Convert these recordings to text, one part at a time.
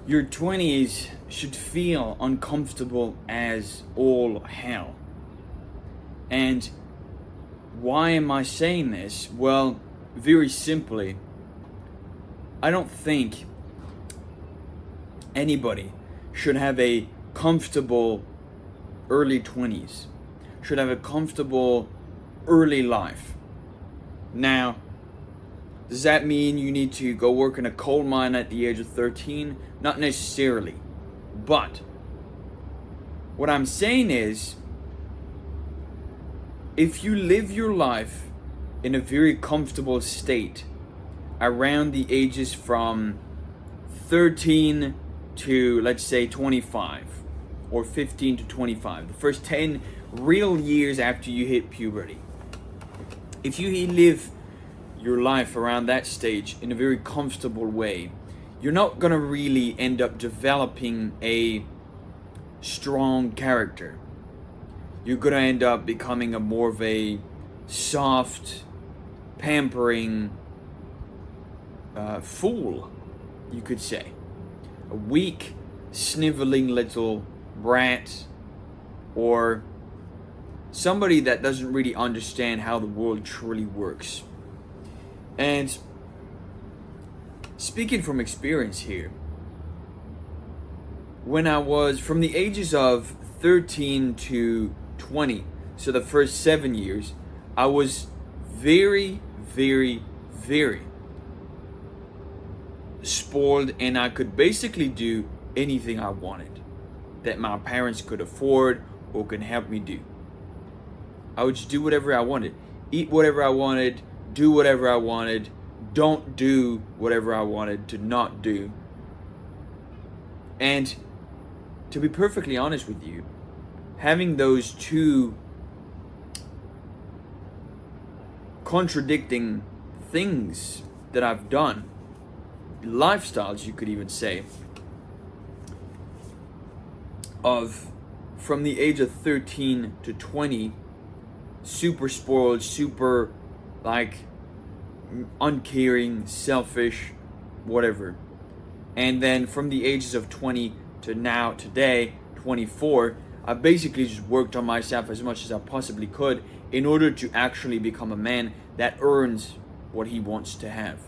Your 20s should feel uncomfortable as all hell. And why am I saying this? Well, very simply, I don't think anybody should have a comfortable early 20s, should have a comfortable early life. Now, does that mean you need to go work in a coal mine at the age of 13? Not necessarily. But what I'm saying is, if you live your life in a very comfortable state around the ages from 13 to, let's say, 25, or 15 to 25, the first 10 real years after you hit puberty, if you live your life around that stage in a very comfortable way, you're not gonna really end up developing a strong character. You're gonna end up becoming a more of a soft, pampering fool, you could say. A weak, sniveling little brat, or somebody that doesn't really understand how the world truly works. And speaking from experience here, when I was from the ages of 13 to 20, so the first 7 years, I was very, very, very spoiled, and I could basically do anything I wanted that my parents could afford or could help me do. I would just do whatever I wanted, eat whatever I wanted, do whatever I wanted, don't do whatever I wanted to not do. And to be perfectly honest with you, having those two contradicting things that I've done, lifestyles you could even say, of from the age of 13 to 20, super spoiled, super like uncaring, selfish, whatever. And then from the ages of 20 to now, today, 24, I basically just worked on myself as much as I possibly could in order to actually become a man that earns what he wants to have,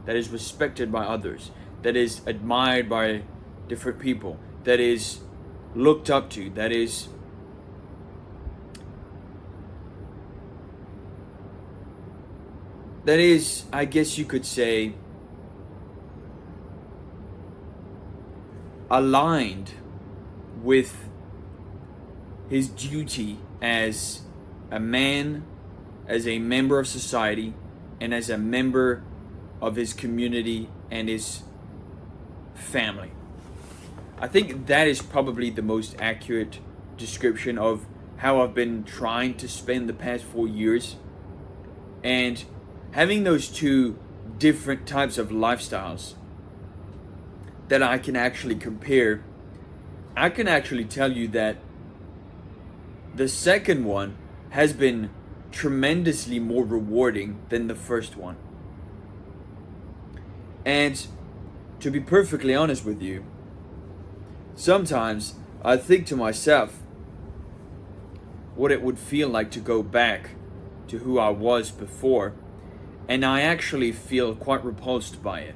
that is respected by others, that is admired by different people, that is looked up to, that is I guess you could say, aligned with his duty as a man, as a member of society, and as a member of his community and his family. I think that is probably the most accurate description of how I've been trying to spend the past 4 years. And having those two different types of lifestyles that I can actually compare, I can actually tell you that the second one has been tremendously more rewarding than the first one. And to be perfectly honest with you, sometimes I think to myself what it would feel like to go back to who I was before, and I actually feel quite repulsed by it.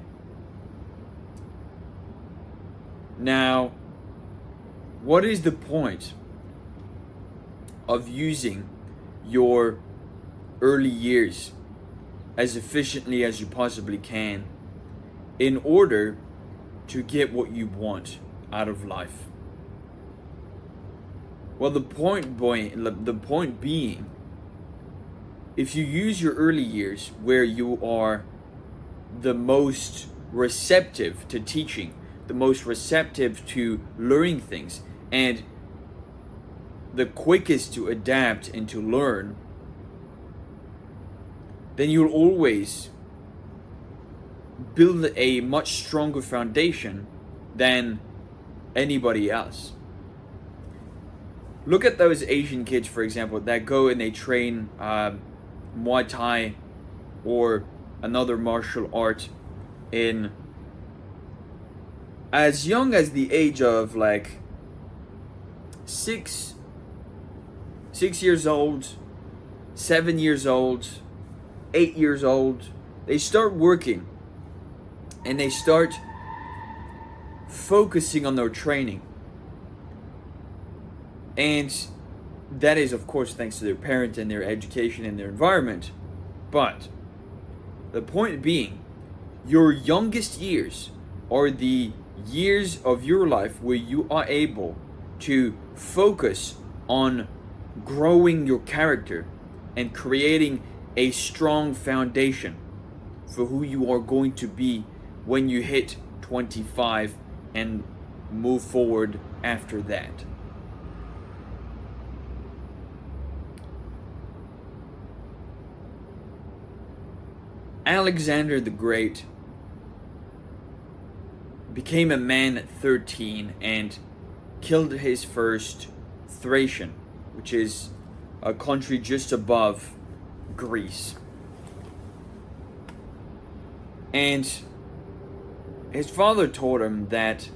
Now, what is the point of using your early years as efficiently as you possibly can in order to get what you want out of life? Well, the point being, if you use your early years where you are the most receptive to teaching, the most receptive to learning things, and the quickest to adapt and to learn, then you'll always build a much stronger foundation than anybody else. Look at those Asian kids, for example, that go and they train Muay Thai or another martial art in as young as the age of like six 6 years old, 7 years old, 8 years old, they start working and they start focusing on their training. And that is, of course, thanks to their parents and their education and their environment. But the point being, your youngest years are the years of your life where you are able to focus on growing your character and creating a strong foundation for who you are going to be when you hit 25 and move forward after that. Alexander the Great became a man at 13 and killed his first Thracian, which is a country just above Greece. And his father told him that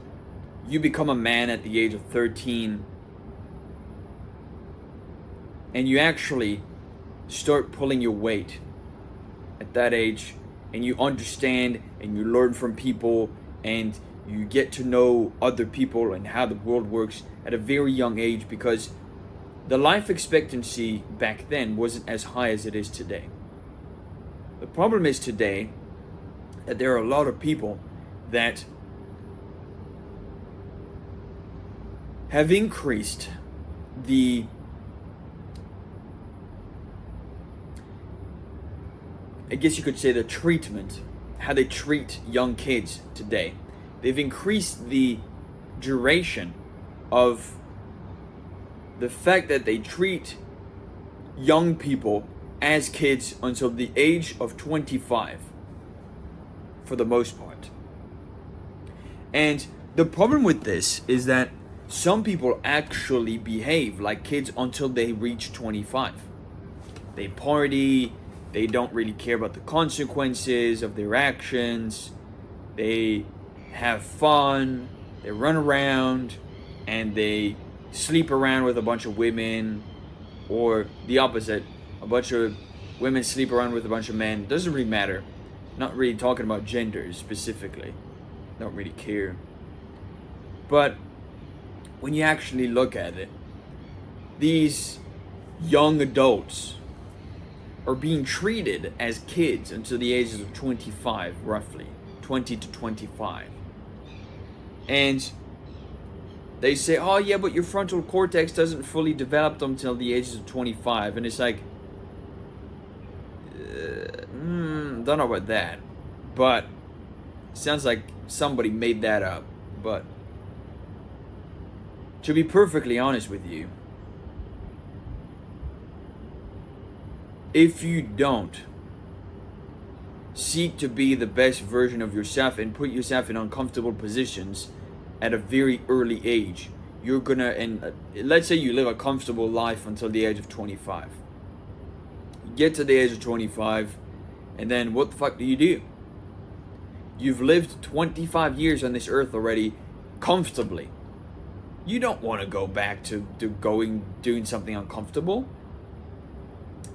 you become a man at the age of 13 and you actually start pulling your weight at that age, and you understand and you learn from people and you get to know other people and how the world works at a very young age, because the life expectancy back then wasn't as high as it is today. The problem is today that there are a lot of people that have increased the I guess you could say the treatment, how they treat young kids today. They've increased the duration of the fact that they treat young people as kids until the age of 25, for the most part. And the problem with this is that some people actually behave like kids until they reach 25. They party, they don't really care about the consequences of their actions. They have fun, they run around, and they sleep around with a bunch of women, or the opposite, a bunch of women sleep around with a bunch of men. Doesn't really matter. Not really talking about genders specifically. Don't really care. But when you actually look at it, these young adults are being treated as kids until the ages of 25, roughly 20 to 25. And they say, oh yeah, but your frontal cortex doesn't fully develop until the ages of 25. And it's like, don't know about that, but sounds like somebody made that up. But to be perfectly honest with you, if you don't seek to be the best version of yourself and put yourself in uncomfortable positions at a very early age, you're gonna, and let's say you live a comfortable life until the age of 25. You get to the age of 25, and then what the fuck do? You've lived 25 years on this earth already comfortably. You don't want to go back to doing something uncomfortable.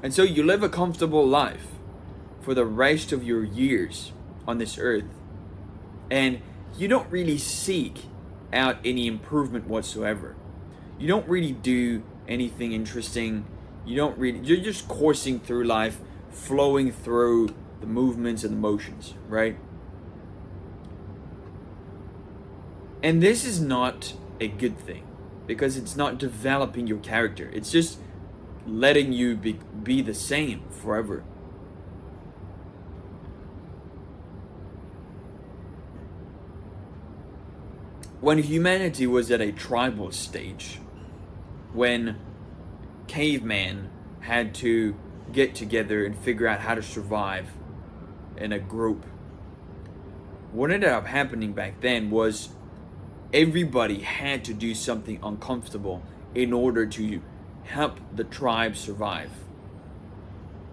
And so you live a comfortable life for the rest of your years on this earth, and you don't really seek out any improvement whatsoever. You don't really do anything interesting. You're just coursing through life, flowing through the movements and the motions, right? And this is not a good thing, because it's not developing your character. It's just letting you be the same forever. When humanity was at a tribal stage, when caveman had to get together and figure out how to survive in a group, what ended up happening back then was everybody had to do something uncomfortable in order to help the tribe survive,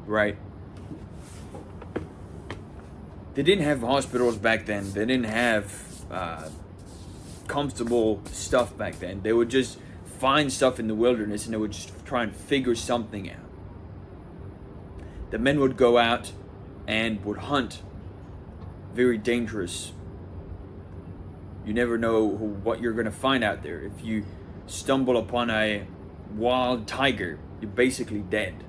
right? They didn't have hospitals back then. They didn't have comfortable stuff back then. They would just find stuff in the wilderness and they would just try and figure something out. The men would go out and would hunt. Very dangerous. You never know what you're going to find out there. If you stumble upon a wild tiger, you're basically dead.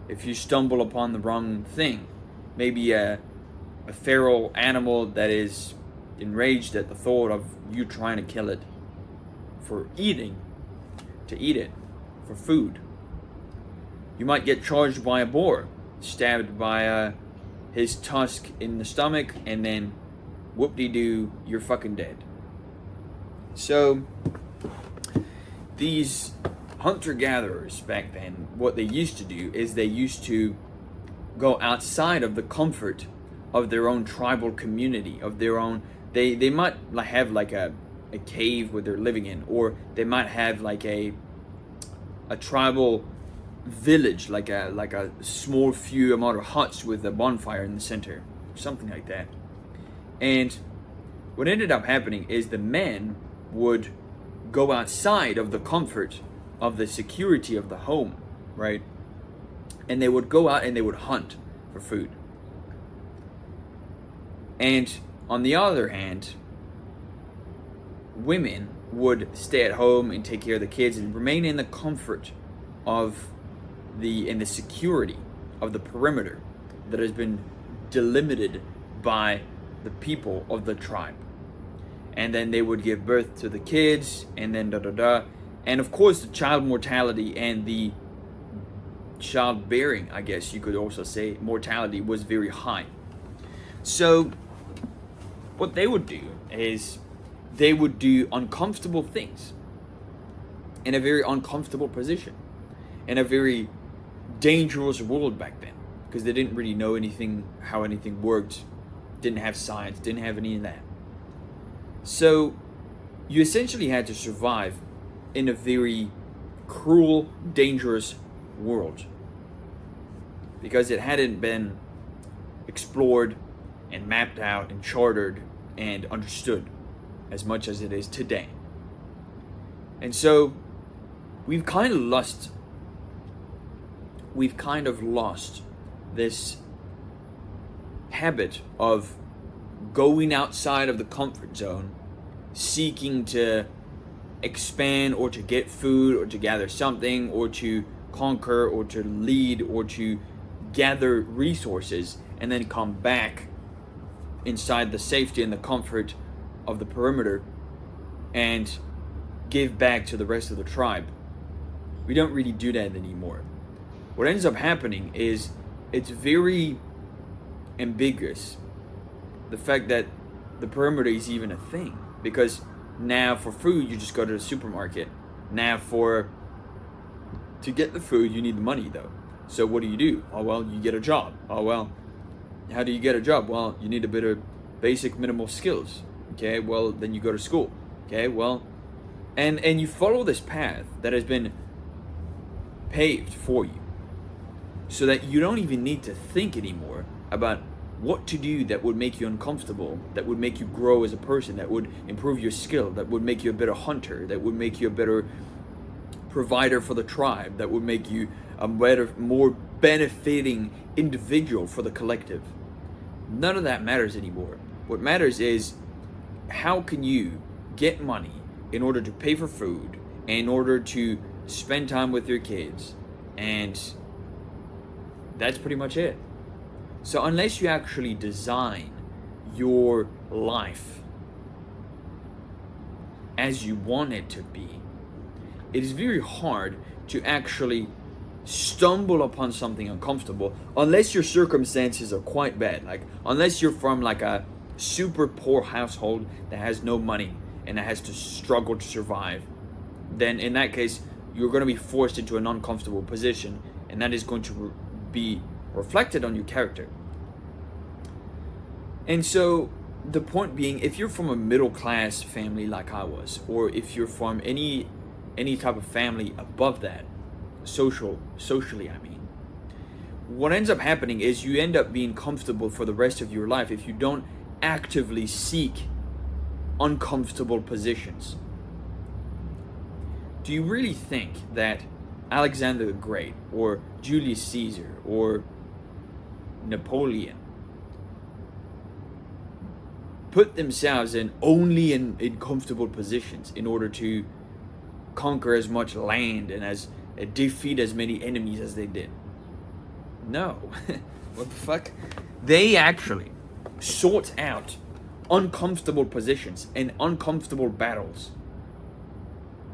If you stumble upon the wrong thing, maybe a feral animal that is enraged at the thought of you trying to kill it for eating, to eat it for food. You might get charged by a boar, stabbed by his tusk in the stomach, and then whoop-de-doo, you're fucking dead. So these hunter-gatherers back then, what they used to do is they used to go outside of the comfort of their own tribal community, of their own. They might have like a cave where they're living in, or they might have like a tribal village, like a small few amount of huts with a bonfire in the center, something like that. And what ended up happening is the men would go outside of the comfort of the security of the home, right? And they would go out and they would hunt for food. And on the other hand, women would stay at home and take care of the kids and remain in the comfort of the security of the perimeter that has been delimited by the people of the tribe. And then they would give birth to the kids, and then and of course the child mortality and the childbearing, I guess you could also say, mortality was very high. So what they would do is they would do uncomfortable things in a very uncomfortable position, in a very dangerous world back then, because they didn't really know how anything worked, didn't have science, didn't have any of that. So you essentially had to survive in a very cruel, dangerous world, because it hadn't been explored and mapped out and chartered and understood as much as it is today. And so we've kind of lost this habit of going outside of the comfort zone, seeking to expand or to get food or to gather something or to conquer or to lead or to gather resources, and then come back inside the safety and the comfort of the perimeter and give back to the rest of the tribe. We don't really do that anymore. What ends up happening is it's very ambiguous, the fact that the perimeter is even a thing, because now for food you just go to the supermarket. Now to get the food you need the money though. So what do? Oh well, you get a job. Oh well, how do you get a job? Well, you need a bit of basic minimal skills. Okay, well then you go to school. Okay, well, and you follow this path that has been paved for you, so that you don't even need to think anymore about what to do that would make you uncomfortable, that would make you grow as a person, that would improve your skill, that would make you a better hunter, that would make you a better provider for the tribe, that would make you a better, more benefiting individual for the collective. None of that matters anymore. What matters is how can you get money in order to pay for food, in order to spend time with your kids, and that's pretty much it. So unless you actually design your life as you want it to be, it is very hard to actually stumble upon something uncomfortable unless your circumstances are quite bad. Like unless you're from like a super poor household that has no money and that has to struggle to survive, then in that case you're going to be forced into an uncomfortable position, and that is going to be reflected on your character. And so the point being, if you're from a middle class family like I was, or if you're from any type of family above that, socially I mean, what ends up happening is you end up being comfortable for the rest of your life if you don't actively seek uncomfortable positions. Do you really think that Alexander the Great or Julius Caesar or Napoleon put themselves only in comfortable positions in order to conquer as much land and as defeat as many enemies as they did? No. What the fuck? They actually sought out uncomfortable positions and uncomfortable battles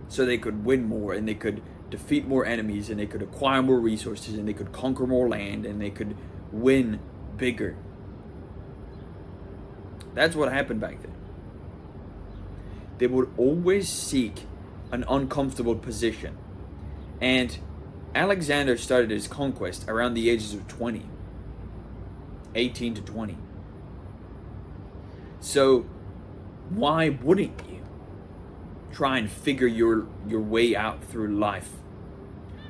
so they could win more and they could defeat more enemies and they could acquire more resources and they could conquer more land and they could win bigger. That's what happened back then. They would always seek an uncomfortable position. And Alexander started his conquest around the ages of 20. 18 to 20. So why wouldn't you try and figure your way out through life?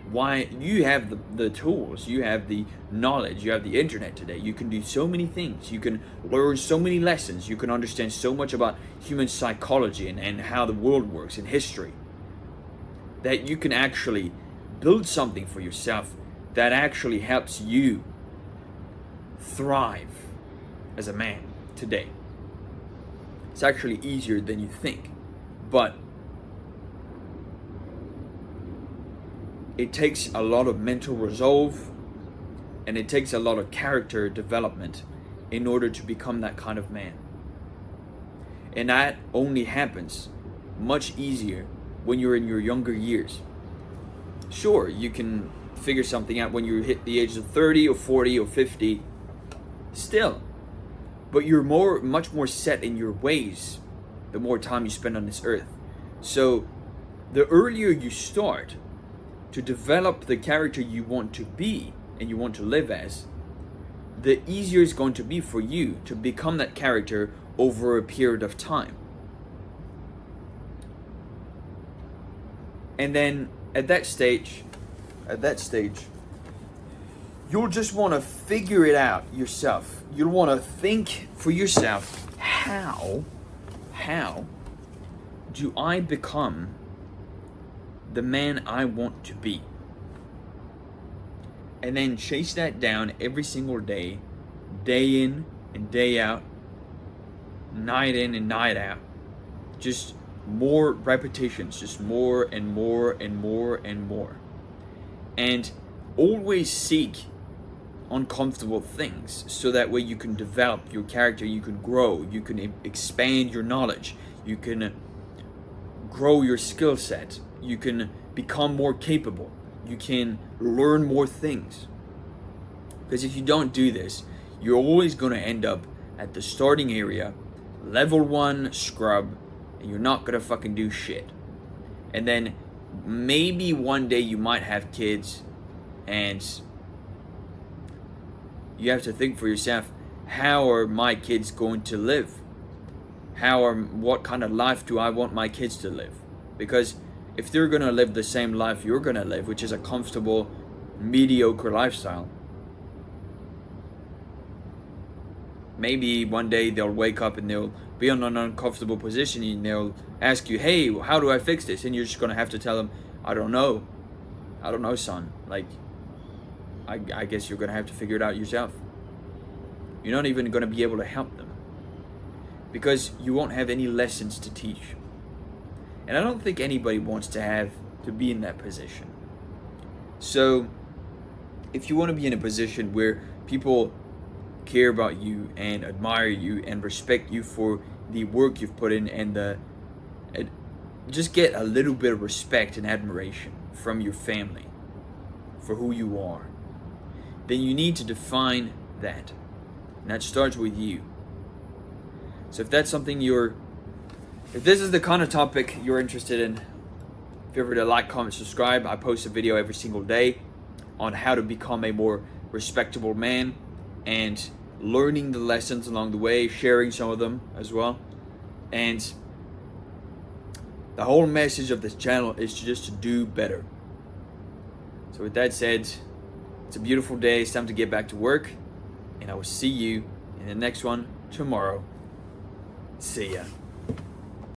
Why? You have the tools, you have the knowledge, you have the internet today. You can do so many things. You can learn so many lessons. You can understand so much about human psychology and how the world works and history, that you can actually build something for yourself that actually helps you thrive as a man today. It's actually easier than you think, but it takes a lot of mental resolve and it takes a lot of character development in order to become that kind of man. And that only happens much easier when you're in your younger years. Sure, you can figure something out when you hit the age of 30 or 40 or 50 still, but you're much more set in your ways the more time you spend on this earth. So the earlier you start to develop the character you want to be and you want to live as, the easier it's going to be for you to become that character over a period of time. And then at that stage, you'll just want to figure it out yourself. You'll want to think for yourself, how do I become the man I want to be? And then chase that down every single day, day in and day out, night in and night out. Just more repetitions, just more and more and more and more. And always seek uncomfortable things so that way you can develop your character, you can grow, you can expand your knowledge, you can grow your skill set, you can become more capable, you can learn more things. Because if you don't do this, you're always going to end up at the starting area, level 1 scrub, and you're not going to fucking do shit. And then maybe one day you might have kids and you have to think for yourself, how are my kids going to live? What kind of life do I want my kids to live? Because if they're going to live the same life you're going to live, which is a comfortable, mediocre lifestyle, maybe one day they'll wake up and they'll be in an uncomfortable position and they'll ask you, hey, how do I fix this? And you're just going to have to tell them, I don't know, son. Like, I guess you're going to have to figure it out yourself. You're not even going to be able to help them because you won't have any lessons to teach. And I don't think anybody wants to be in that position. So if you want to be in a position where people care about you and admire you and respect you for the work you've put in and just get a little bit of respect and admiration from your family for who you are, then you need to define that. And that starts with you. So if that's something if this is the kind of topic you're interested in, feel free to like, comment, subscribe. I post a video every single day on how to become a more respectable man and learning the lessons along the way, sharing some of them as well. And the whole message of this channel is just to do better. So with that said, it's a beautiful day. It's time to get back to work. And I will see you in the next one tomorrow. See ya.